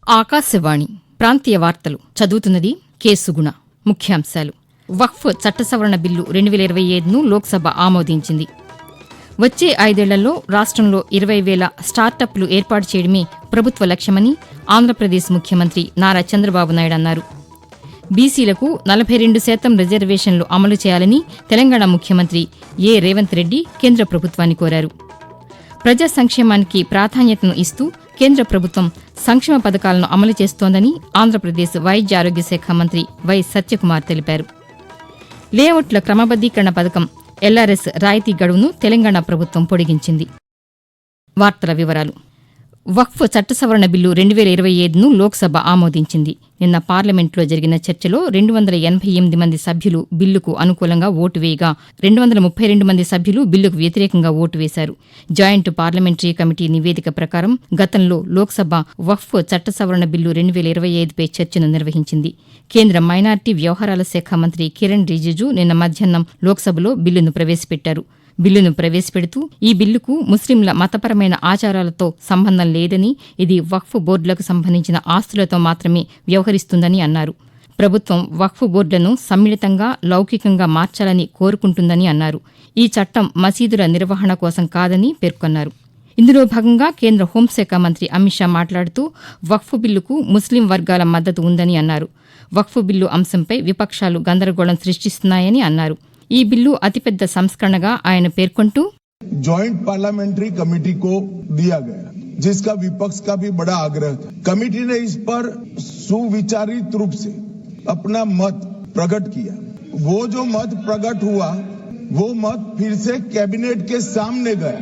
ఆకాశవాణి ప్రాంతీయ వార్తలు చదువుతున్నది కె సుగుణ. ముఖ్యాంశాలు. వక్ఫ్ చట్ట సవరణ బిల్లు 2025ను లోక్సభ ఆమోదించింది. వచ్చే 5 ఏళ్లలో రాష్ట్రంలో 20,000 స్టార్టప్లు ఏర్పాటు చేయడమే ప్రభుత్వ లక్ష్యమని ఆంధ్రప్రదేశ్ ముఖ్యమంత్రి నారా చంద్రబాబు నాయుడు అన్నారు. బీసీలకు 42% రిజర్వేషన్లు అమలు చేయాలని తెలంగాణ ముఖ్యమంత్రి రేవంత్ రెడ్డి కేంద్ర ప్రభుత్వాన్ని కోరారు. ప్రజా సంక్షేమానికి ప్రాధాన్యతను ఇస్తూ కేంద్ర ప్రభుత్వం సంక్షేమ పథకాలను అమలు చేస్తోందని ఆంధ్రప్రదేశ్ వైద్య ఆరోగ్య శాఖ మంత్రి వై సత్యకుమార్ తెలిపారు. లేఅవుట్ల క్రమబద్దీకరణ పథకం ఎల్ఆర్ఎస్ రాయితీ గడువును తెలంగాణ ప్రభుత్వం పొడిగించింది. వార్తల వివరాలు. వక్ఫ్ చట్ట సవరణ బిల్లు 2025ను లోక్సభ ఆమోదించింది. నిన్న పార్లమెంట్లో జరిగిన చర్చలో 288 మంది సభ్యులు బిల్లుకు అనుకూలంగా ఓటు వేయగా 232 మంది సభ్యులు బిల్లుకు వ్యతిరేకంగా ఓటు వేశారు. జాయింట్ పార్లమెంటరీ కమిటీ నివేదిక ప్రకారం గతంలో లోక్సభ వక్ఫ్ చట్ట సవరణ బిల్లు 2025పై చర్చను నిర్వహించింది. కేంద్ర మైనార్టీ వ్యవహారాల శాఖ మంత్రి కిరణ్ రిజిజు నిన్న మధ్యాహ్నం లోక్సభలో బిల్లును ప్రవేశపెట్టారు. బిల్లును ప్రవేశపెడుతూ ఈ బిల్లుకు ముస్లింల మతపరమైన ఆచారాలతో సంబంధం లేదని, ఇది వక్ఫ్ బోర్డులకు సంబంధించిన ఆస్తులతో మాత్రమే వ్యవహరిస్తుందని అన్నారు. ప్రభుత్వం వక్ఫ్ బోర్డులను సమ్మిళితంగా, లౌకికంగా మార్చాలని కోరుకుంటుందని అన్నారు. ఈ చట్టం మసీదుల నిర్వహణ కోసం కాదని పేర్కొన్నారు. ఇందులో భాగంగా కేంద్ర హోంశాఖ మంత్రి అమిత్ షా మాట్లాడుతూ వక్ఫ్ బిల్లుకు ముస్లిం వర్గాల మద్దతు ఉందని అన్నారు. వక్ఫ్ బిల్లు అంశంపై విపక్షాలు గందరగోళం సృష్టిస్తున్నాయని అన్నారు. ఈ బిల్లు అతిపెద్ద సంస్కరణగా ఆయన పేర్కొంటూ जॉइंट पार्लियामेंट्री कमेटी को दिया गया, जिसका विपक्ष का भी बड़ा आग्रह था। कमेटी ने इस पर सुविचारित रूप से अपना मत प्रकट किया। वो जो मत प्रकट हुआ, वो मत फिर से कैबिनेट के सामने गया।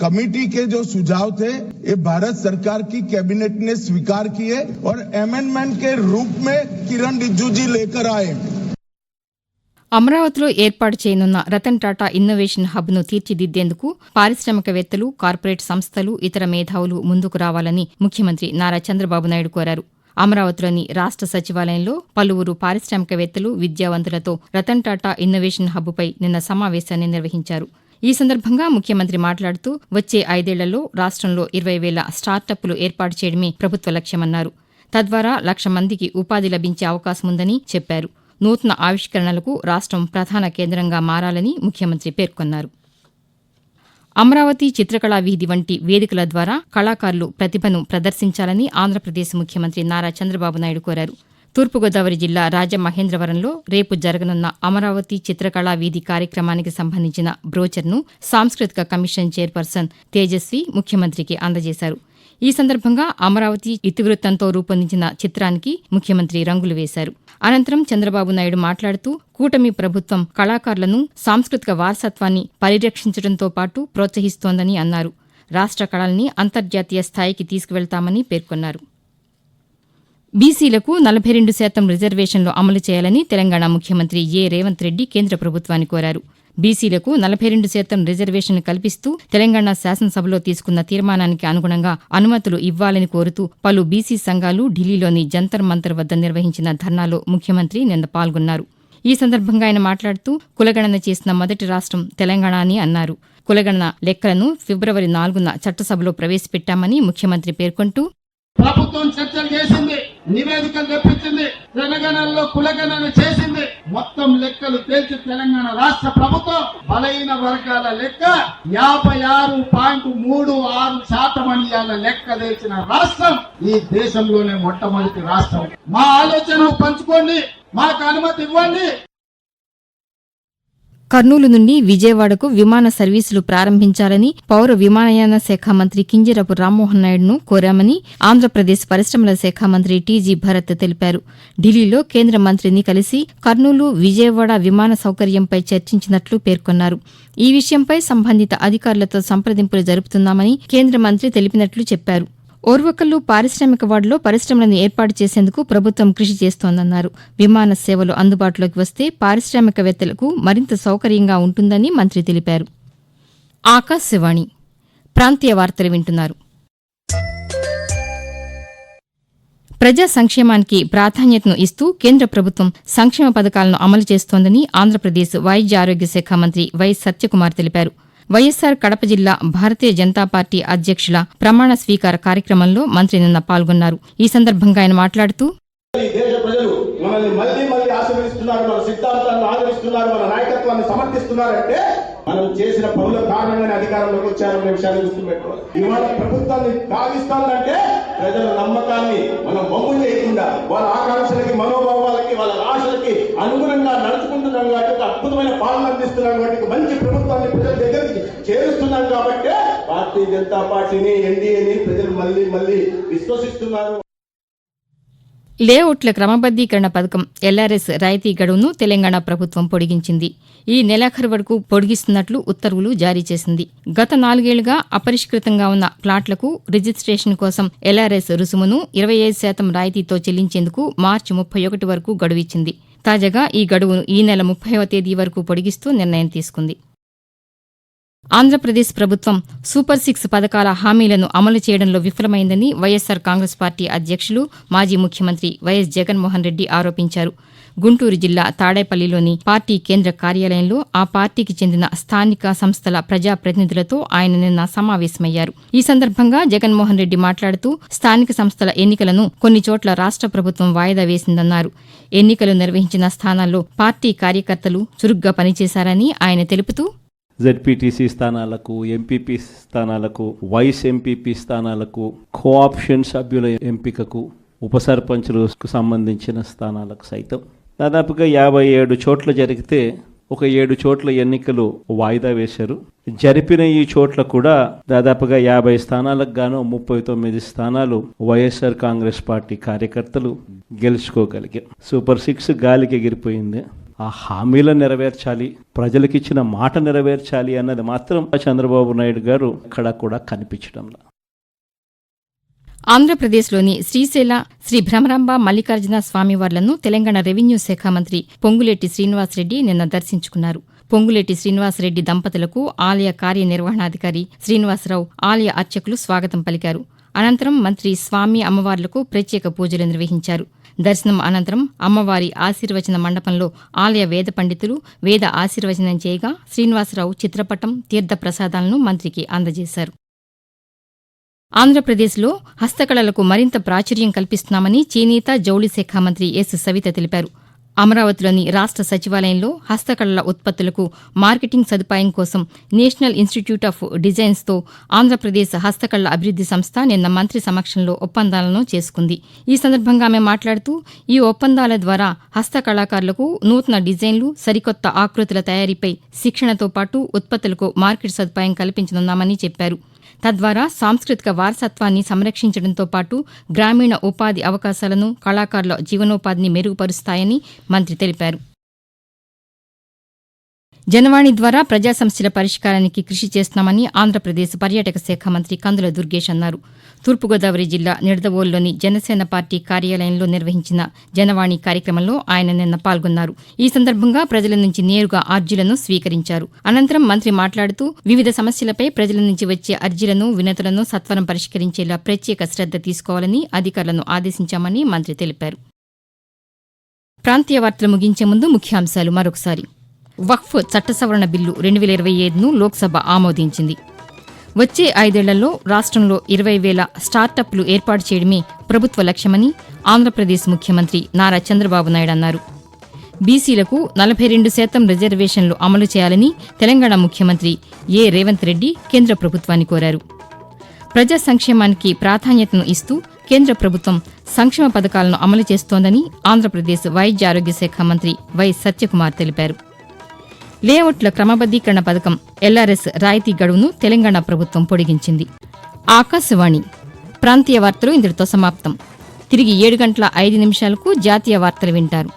कमेटी के जो सुझाव थे, ये भारत सरकार की कैबिनेट ने स्वीकार किए और अमेंडमेंट के रूप में किरण रिजिजू जी लेकर आए। అమరావతిలో ఏర్పాటు చేయనున్న రతన్ టాటా ఇన్నోవేషన్ హబ్ను తీర్చిదిద్దేందుకు పారిశ్రామికవేత్తలు, కార్పొరేట్ సంస్థలు, ఇతర మేధావులు ముందుకు రావాలని ముఖ్యమంత్రి నారా చంద్రబాబు నాయుడు కోరారు. అమరావతిలోని రాష్ట సచివాలయంలో పలువురు పారిశ్రామికవేత్తలు, విద్యావంతులతో రతన్ టాటా ఇన్నోవేషన్ హబ్పై నిన్న సమావేశాన్ని నిర్వహించారు. ఈ సందర్భంగా ముఖ్యమంత్రి మాట్లాడుతూ వచ్చే 5 ఏళ్లలో రాష్ట్రంలో 20,000 స్టార్టప్లు ఏర్పాటు చేయడమే ప్రభుత్వ లక్ష్యమన్నారు. తద్వారా 1,00,000 మందికి ఉపాధి లభించే అవకాశముందని చెప్పారు. నూతన ఆవిష్కరణలకు రాష్ట్రం ప్రధాన కేంద్రంగా మారాలని ముఖ్యమంత్రి పేర్కొన్నారు. అమరావతి చిత్రకళా వీధి వంటి వేదికల ద్వారా కళాకారులు ప్రతిభను ప్రదర్శించాలని ఆంధ్రప్రదేశ్ ముఖ్యమంత్రి నారా చంద్రబాబు నాయుడు కోరారు. తూర్పుగోదావరి జిల్లా రాజమహేంద్రవరంలో రేపు జరగనున్న అమరావతి చిత్రకళా వీధి కార్యక్రమానికి సంబంధించిన బ్రోచర్ను సాంస్కృతిక కమిషన్ చైర్పర్సన్ తేజస్వి ముఖ్యమంత్రికి అందజేశారు. ఈ సందర్భంగా అమరావతి ఇతివృత్తంతో రూపొందించిన చిత్రానికి ముఖ్యమంత్రి రంగులు వేశారు. అనంతరం చంద్రబాబు నాయుడు మాట్లాడుతూ కూటమి ప్రభుత్వం కళాకారులను, సాంస్కృతిక వారసత్వాన్ని పరిరక్షించడంతో పాటు ప్రోత్సహిస్తోందని అన్నారు. రాష్ట్ర కళల్ని అంతర్జాతీయ స్థాయికి తీసుకువెళ్తామని పేర్కొన్నారు. బీసీలకు 42% రిజర్వేషన్లు అమలు చేయాలని తెలంగాణ ముఖ్యమంత్రి రేవంత్ రెడ్డి కేంద్ర ప్రభుత్వాన్ని కోరారు. బీసీలకు 42% రిజర్వేషన్లు కల్పిస్తూ తెలంగాణ శాసనసభలో తీసుకున్న తీర్మానానికి అనుగుణంగా అనుమతులు ఇవ్వాలని కోరుతూ పలు బీసీ సంఘాలు ఢిల్లీలోని జంతర్ మంతర్ వద్ద నిర్వహించిన ధర్నాలో ముఖ్యమంత్రి నిన్న పాల్గొన్నారు. ఈ సందర్భంగా ఆయన మాట్లాడుతూ కులగణన చేసిన మొదటి రాష్ట్రం తెలంగాణ అని అన్నారు. కులగణన లెక్కలను ఫిబ్రవరి 4న చట్టసభలో ప్రవేశపెట్టామని ముఖ్యమంత్రి పేర్కొంటూ ప్రభుత్వం చర్చలు చేసింది, నివేదికలు తెప్పించింది, తెలంగాణలో కులగణన చేసింది, మొత్తం లెక్కలు తేల్చి తెలంగాణ రాష్ట్ర ప్రభుత్వం బలహీన వర్గాల లెక్క 56.36% అని లెక్క తెచ్చిన రాష్ట్రం ఈ దేశంలోనే మొట్టమొదటి రాష్ట్రం. మా ఆలోచన పంచుకోండి, మాకు అనుమతి ఇవ్వండి. కర్నూలు నుండి విజయవాడకు విమాన సర్వీసులు ప్రారంభించాలని పౌర విమానయాన శాఖ మంత్రి కింజరాపు రామ్మోహన్ నాయుడును కోరామని ఆంధ్రప్రదేశ్ పరిశ్రమల శాఖ మంత్రి టీజీ భరత్ తెలిపారు. ఢిల్లీలో కేంద్ర మంత్రిని కలిసి కర్నూలు, విజయవాడ విమాన సౌకర్యంపై చర్చించినట్లు పేర్కొన్నారు. ఈ విషయంపై సంబంధిత అధికారులతో సంప్రదింపులు జరుపుతున్నామని కేంద్ర మంత్రి తెలిపినట్లు చెప్పారు. ఓర్వకల్లు పారిశ్రామిక వాడలో పరిశ్రమలను ఏర్పాటు చేసేందుకు ప్రభుత్వం కృషి చేస్తోందన్నారు. విమాన సేవలు అందుబాటులోకి వస్తే పారిశ్రామికవేత్తలకు మరింత సౌకర్యంగా ఉంటుందని మంత్రి తెలిపారు. ఆకాశవాణి ప్రాంతీయ వార్తలు వింటున్నారు. ప్రజా సంక్షేమానికి ప్రాధాన్యతను ఇస్తూ కేంద్ర ప్రభుత్వం సంక్షేమ పథకాలను అమలు చేస్తోందని ఆంధ్రప్రదేశ్ వైద్య ఆరోగ్య శాఖ మంత్రి వై సత్యకుమార్ తెలిపారు. వైఎస్సార్ కడప జిల్లా భారతీయ జనతా పార్టీ అధ్యక్షుల ప్రమాణ స్వీకార కార్యక్రమంలో మంత్రి నిన్న పాల్గొన్నారు. ఈ సందర్భంగా ఆయన మాట్లాడుతూ ఈ దేశ ప్రజలు మనల్ని మళ్ళీ మళ్ళీ ఆశీర్వదిస్తున్నారు, మన సిద్ధాంతాలను ఆదరిస్తున్నారు, మన నాయకత్వాన్ని సమర్థిస్తున్నారంటే మనం చేసిన పనుల కారణంగానే అధికారంలోకి వచ్చారనే విషయాన్ని గుర్తుపెట్టుకోవాలి. ఇవాళ ప్రభుత్వాన్ని సాగిస్తోందంటే ప్రజల నమ్మకాన్ని మనం బొమ్ము చేయకుండా వాళ్ళ ఆకాంక్షలకి, మనోభావాలకి, వాళ్ళ ఆశలకి అనుగుణంగా నడుచుకుంటున్నాం కాబట్టి, ఒక అద్భుతమైన పాలన అందిస్తున్నాం కాబట్టి, మంచి ప్రభుత్వాన్ని ప్రజల దగ్గరికి చేరుస్తున్నాం కాబట్టి భారతీయ జనతా పార్టీని, ఎన్డీఏని ప్రజలు మళ్ళీ మళ్ళీ విశ్వసిస్తున్నారు. లేఅవుట్ల క్రమబద్దీకరణ పథకం ఎల్ఆర్ఎస్ రాయితీ గడువును తెలంగాణ ప్రభుత్వం పొడిగించింది. ఈ నెలాఖరు వరకు పొడిగిస్తున్నట్లు ఉత్తర్వులు జారీ చేసింది. గత 4 ఏళ్లుగా అపరిష్కృతంగా ఉన్న ప్లాట్లకు రిజిస్ట్రేషన్ కోసం ఎల్ఆర్ఎస్ రుసుమును 25% రాయితీతో చెల్లించేందుకు మార్చి 31 వరకు గడువు ఇచ్చింది. తాజాగా ఈ గడువును ఈ నెల 30వ తేదీ వరకు పొడిగిస్తూ నిర్ణయం తీసుకుంది. ఆంధ్రప్రదేశ్ ప్రభుత్వం సూపర్ 6 పథకాల హామీలను అమలు చేయడంలో విఫలమైందని వైఎస్సార్ కాంగ్రెస్ పార్టీ అధ్యక్షులు, మాజీ ముఖ్యమంత్రి వైఎస్ జగన్మోహన్ రెడ్డి ఆరోపించారు. గుంటూరు జిల్లా తాడేపల్లిలోని పార్టీ కేంద్ర కార్యాలయంలో ఆ పార్టీకి చెందిన స్థానిక సంస్థల ప్రజాప్రతినిధులతో ఆయన నిన్న సమావేశమయ్యారు. ఈ సందర్భంగా జగన్మోహన్ రెడ్డి మాట్లాడుతూ స్థానిక సంస్థల ఎన్నికలను కొన్ని చోట్ల రాష్ట్ర ప్రభుత్వం వాయిదా వేసిందన్నారు. ఎన్నికలు నిర్వహించిన స్థానాల్లో పార్టీ కార్యకర్తలు చురుగ్గా పనిచేశారని ఆయన తెలుపుతూ జెడ్పీటీసీ స్థానాలకు, ఎంపీపీ స్థానాలకు, వైస్ ఎంపీపీ స్థానాలకు, కోఆప్షన్ సభ్యుల ఎంపికకు, ఉప సర్పంచులకు సంబంధించిన స్థానాలకు సైతం దాదాపుగా 57 చోట్ల జరిగితే ఒక 7 చోట్ల ఎన్నికలు వాయిదా వేశారు. జరిపిన ఈ చోట్ల కూడా దాదాపుగా 50 స్థానాలకు గాను 39 స్థానాలు వైఎస్ఆర్ కాంగ్రెస్ పార్టీ కార్యకర్తలు గెలుచుకోగలిగారు. సూపర్ 6 గాలికి ఎగిరిపోయింది. ఆ హామీలను నెరవేర్చాలి, ప్రజలకు ఇచ్చిన మాట నెరవేర్చాలి అన్నది మాత్రం చంద్రబాబు నాయుడు గారు ఎక్కడా కూడా కనిపించడంలా. ఆంధ్రప్రదేశ్లోని శ్రీశైల శ్రీ భ్రమరాంబ మల్లికార్జున స్వామివార్లను తెలంగాణ రెవెన్యూ శాఖ మంత్రి పొంగులేటి శ్రీనివాసరెడ్డి నిన్న దర్శించుకున్నారు. పొంగులేటి శ్రీనివాసరెడ్డి దంపతులకు ఆలయ కార్యనిర్వహణాధికారి శ్రీనివాసరావు, ఆలయ అర్చకులు స్వాగతం పలికారు. అనంతరం మంత్రి స్వామి అమ్మవార్లకు ప్రత్యేక పూజలు నిర్వహించారు. దర్శనం అనంతరం అమ్మవారి ఆశీర్వచన మండపంలో ఆలయ వేద పండితులు వేద ఆశీర్వచనం చేయగా శ్రీనివాసరావు చిత్రపటం, తీర్థ ప్రసాదాలను మంత్రికి అందజేశారు. ఆంధ్రప్రదేశ్లో హస్తకళలకు మరింత ప్రాచుర్యం కల్పిస్తున్నామని చేనేత, జౌళి శాఖ మంత్రి ఎస్ సవిత తెలిపారు. అమరావతిలోని రాష్ట్ర సచివాలయంలో హస్తకళల ఉత్పత్తులకు మార్కెటింగ్ సదుపాయం కోసం నేషనల్ ఇన్స్టిట్యూట్ ఆఫ్ డిజైన్స్తో ఆంధ్రప్రదేశ్ హస్తకళల అభివృద్ది సంస్థ నిన్న మంత్రి సమక్షంలో ఒప్పందాలను చేసుకుంది. ఈ సందర్భంగా ఆమె మాట్లాడుతూ ఈ ఒప్పందాల ద్వారా హస్తకళాకారులకు నూతన డిజైన్లు, సరికొత్త ఆకృతుల తయారీపై శిక్షణతో పాటు ఉత్పత్తులకు మార్కెట్ సదుపాయం కల్పించనున్నామని చెప్పారు. తద్వారా సాంస్కృతిక వారసత్వాన్ని సంరక్షించడంతో పాటు గ్రామీణ ఉపాధి అవకాశాలను, కళాకారుల జీవనోపాధిని మెరుగుపరుస్తాయని మంత్రి తెలిపారు. జనవాణి ద్వారా ప్రజా సమస్యల పరిష్కారానికి కృషి చేస్తున్నామని ఆంధ్రప్రదేశ్ పర్యాటక శాఖ మంత్రి కందుల దుర్గేష్ అన్నారు. తూర్పుగోదావరి జిల్లా నిడదవోలులోని జనసేన పార్టీ కార్యాలయంలో నిర్వహించిన జనవాణి కార్యక్రమంలో ఆయన నిన్న పాల్గొన్నారు. ఈ సందర్భంగా ప్రజల నుంచి నేరుగా అర్జీలను స్వీకరించారు. అనంతరం మంత్రి మాట్లాడుతూ వివిధ సమస్యలపై ప్రజల నుంచి వచ్చే అర్జీలను, వినతులను సత్వరం పరిష్కరించేలా ప్రత్యేక శ్రద్ధ తీసుకోవాలని అధికారులను ఆదేశించామని మంత్రి తెలిపారు. ప్రాంతీయ వార్తలు ముగించే ముందు ముఖ్యాంశాలు మరొకసారి. వక్ఫ్ చట్ట సవరణ బిల్లు 2025ను లోక్సభ ఆమోదించింది. వచ్చే 5 ఏళ్లలో రాష్ట్రంలో 20,000 స్టార్టప్లు ఏర్పాటు చేయడమే ప్రభుత్వ లక్ష్యమని ఆంధ్రప్రదేశ్ ముఖ్యమంత్రి నారా చంద్రబాబు నాయుడు అన్నారు. బీసీలకు 42% రిజర్వేషన్లు అమలు చేయాలని తెలంగాణ ముఖ్యమంత్రి ఏ రేవంత్ రెడ్డి కేంద్ర ప్రభుత్వాన్ని కోరారు. ప్రజా సంక్షేమానికి ప్రాధాన్యతను ఇస్తూ కేంద్ర ప్రభుత్వం సంక్షేమ పథకాలను అమలు చేస్తోందని ఆంధ్రప్రదేశ్ వైద్య ఆరోగ్య శాఖ మంత్రి వై సత్యకుమార్ తెలిపారు. లేఅవుట్ల క్రమబద్దీకరణ పథకం ఎల్ఆర్ఎస్ రాయితీ గడువును తెలంగాణ ప్రభుత్వం పొడిగించింది. ఆకాశవాణి ప్రాంతీయ వార్తలు ఇంతటితో సమాప్తం. తిరిగి 7 గంటల 5 నిమిషాలకు జాతీయ వార్తలు వింటారు.